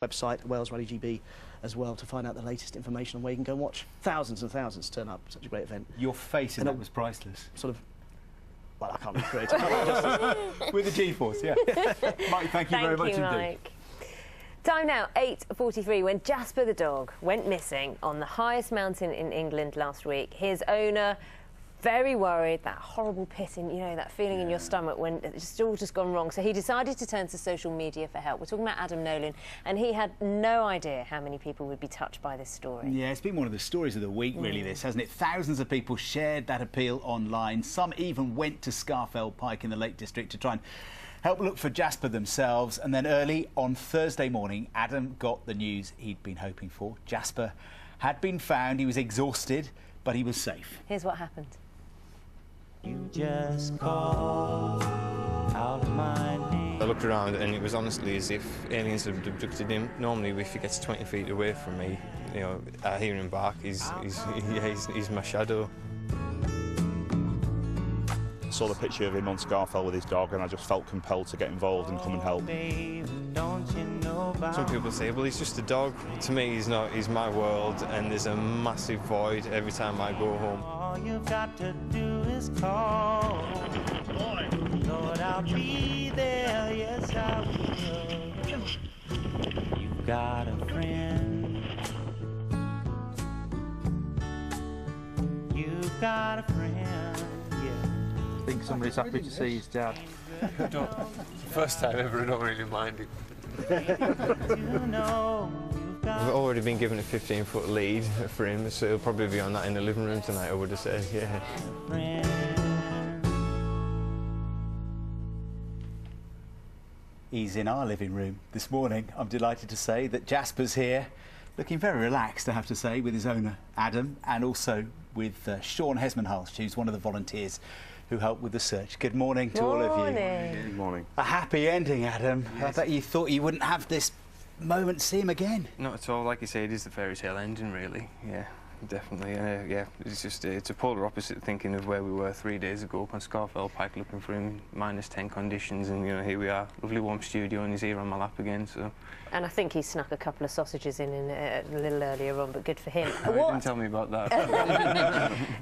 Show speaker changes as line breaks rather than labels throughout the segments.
website, Wales Rally GB, as well, to find out the latest information on where you can go and watch thousands and thousands turn up. Such a great event.
Your face in that was priceless.
Sort of. Well, I can't recreate it.
With the G-force, yeah. Mike, thank you very much indeed.
Mike. Time now, 8:43, when Jasper the dog went missing on the highest mountain in England last week. His owner, very worried, that horrible pit in, you know, that feeling in your stomach when it's all just gone wrong. So he decided to turn to social media for help. We're talking about Adam Nolan, and he had no idea how many people would be touched by this story.
Yeah, it's been one of the stories of the week, really, this, hasn't it? Thousands of people shared that appeal online. Some even went to Scalfel Pike in the Lake District to try and help look for Jasper themselves. And then early on Thursday morning, Adam got the news he'd been hoping for. Jasper had been found. He was exhausted, but he was safe.
Here's what happened.
You just called out my name.
I looked around and it was honestly as if aliens had abducted him. Normally, if he gets 20 feet away from me, you know, I hear him bark. He's my shadow.
I saw the picture of him on Scalfel with his dog, and I just felt compelled to get involved and come and help.
Some people say, well, he's just a dog. To me, he's not. He's my world, and there's a massive void every time I go home.
All you've got to do is call. Lord, I'll be there, yes, I will. You've got a friend. You've got a friend, yeah.
I think somebody's happy to see his dad.
First time ever, I don't really mind him.
You know,
We've already been given a 15-foot lead for him, so he'll probably be on that in the living room tonight, I would have said, yeah.
He's in our living room this morning. I'm delighted to say that Jasper's here, looking very relaxed, I have to say, with his owner, Adam, and also with Sean Hesmanhulst, who's one of the volunteers who helped with the search. Good morning to all of you.
Good morning.
A happy ending, Adam. Yes. I bet you thought you wouldn't have this moment to see him again.
Not at all. Like you say, it is the fairy tale ending, really. Yeah, definitely. Yeah, it's just it's a polar opposite thinking of where we were 3 days ago up on Scalfel Pike looking for him, -10 conditions, and you know, here we are, lovely warm studio, and he's here on my lap again. So.
And I think he snuck a couple of sausages in a little earlier on, but good for him.
Didn't tell me about that.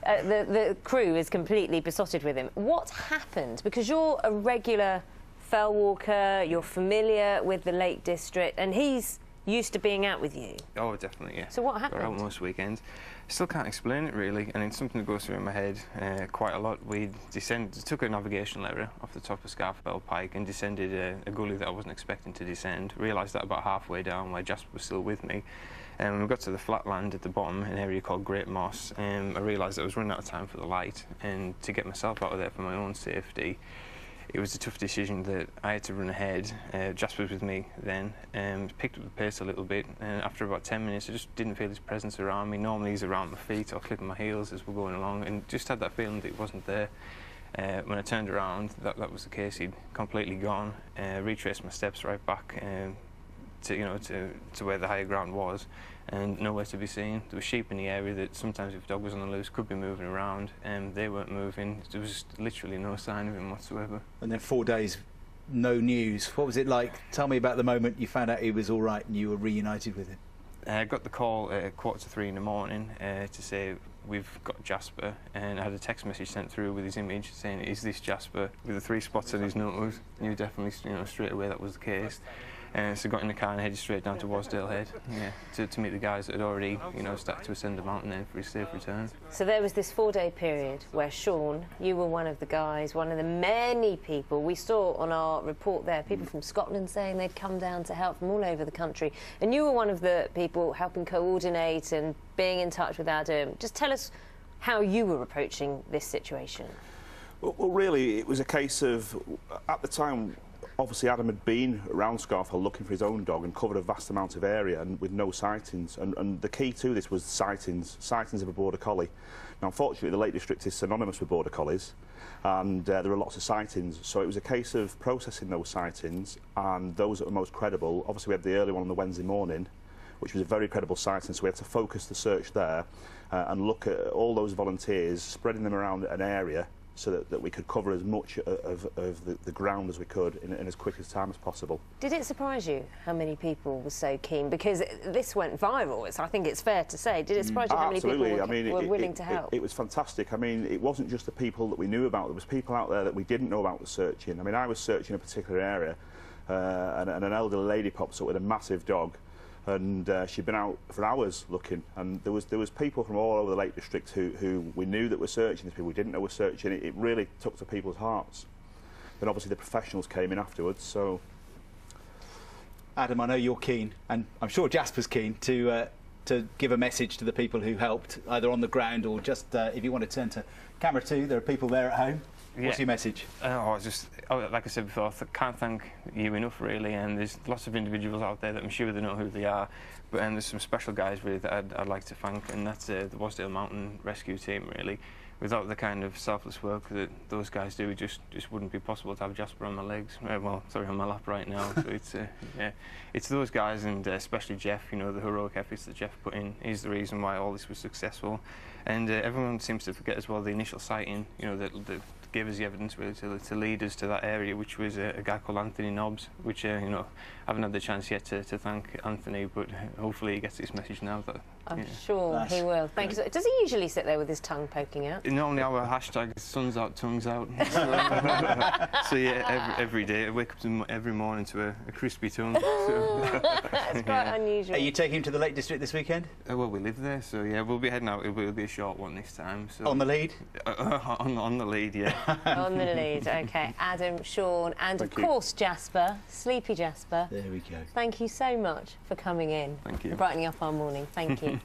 The crew is completely besotted with him. What happened? Because you're a regular fell walker, you're familiar with the Lake District, and he's used to being out with you.
Oh, definitely, yeah.
So what happened?
We're out most weekends. Still can't explain it really, and it's something that goes through in my head quite a lot. We took a navigational error off the top of Scalfel Pike and descended a gully that I wasn't expecting to descend. Realised that about halfway down, where Jasper was still with me. When we got to the flat land at the bottom, an area called Great Moss, I realised I was running out of time for the light, and to get myself out of there for my own safety, it was a tough decision that I had to run ahead. Jasper was with me then, picked up the pace a little bit, and after about 10 minutes I just didn't feel his presence around me. Normally he's around my feet or clipping my heels as we're going along, and just had that feeling that he wasn't there. When I turned around, that was the case. He'd completely gone. Retraced my steps right back to where the higher ground was, and nowhere to be seen. There were sheep in the area that sometimes, if a dog was on the loose, could be moving around, and they weren't moving. There was literally no sign of him whatsoever.
And then 4 days, no news. What was it like? Tell me about the moment you found out he was all right and you were reunited with him.
I got the call at 2:45 in the morning to say we've got Jasper, and I had a text message sent through with his image saying, "Is this Jasper?" with the 3 spots on his nose. Knew definitely, straight away that was the case. So got in the car and headed straight down to Wasdale Head, to meet the guys that had already, started to ascend the mountain then for his safe return.
So there was this 4-day period where, Sean, you were one of the guys, one of the many people we saw on our report there, people from Scotland saying they'd come down to help from all over the country, and you were one of the people helping coordinate and being in touch with Adam. Just tell us how you were approaching this situation.
Well, really, it was a case of, at the time, obviously Adam had been around Scalfel looking for his own dog and covered a vast amount of area and with no sightings. And the key to this was sightings of a border collie. Now, unfortunately, the Lake District is synonymous with border collies, and there are lots of sightings. So it was a case of processing those sightings, and those that were most credible. Obviously, we had the early one on the Wednesday morning, which was a very credible sighting, so we had to focus the search there and look at all those volunteers, spreading them around an area so that we could cover as much of the ground as we could in as quick a time as possible.
Did it surprise you how many people were so keen? Because this went viral, I think it's fair to say. Did it surprise you how many people were willing to help?
It was fantastic. I mean, it wasn't just the people that we knew about. There was people out there that we didn't know about the searching. I mean, I was searching a particular area, and an elderly lady pops up with a massive dog, and she'd been out for hours looking, and there was people from all over the Lake District who we knew that were searching, there's people we didn't know were searching. It really took to people's hearts. Then obviously the professionals came in afterwards, so...
Adam, I know you're keen, and I'm sure Jasper's keen to give a message to the people who helped, either on the ground or just, if you want to turn to camera 2, there are people there at home.
Yeah.
What's your message?
Like I said before, I can't thank you enough, really, and there's lots of individuals out there that I'm sure they know who they are, but there's some special guys really that I'd like to thank, and that's the Wasdale Mountain Rescue Team, really. Without the kind of selfless work that those guys do, it just wouldn't be possible to have Jasper on my legs, on my lap right now. So it's those guys, and especially Jeff, you know, the heroic efforts that Jeff put in is the reason why all this was successful. And everyone seems to forget as well the initial sighting, you know, that gave us the evidence really to lead us to that area, which was a guy called Anthony Nobbs, which you know, I haven't had the chance yet to thank Anthony, but hopefully he gets his message now. That
I'm sure he will. Thank you. Does he usually sit there with his tongue poking out?
Normally our hashtag is sun's out, tongues out. So yeah, every day I wake up every morning to a crispy tongue. So.
That's quite unusual.
Are you taking him to the Lake District this weekend?
Well, we live there, so yeah, we'll be heading out. It will be a short one this time. So.
On the lead?
On the lead, yeah.
On the lead, OK. Adam, Sean, and of course Jasper, Sleepy Jasper.
There we go.
Thank you so much for coming in.
Thank you.
And brightening up our morning. Thank you.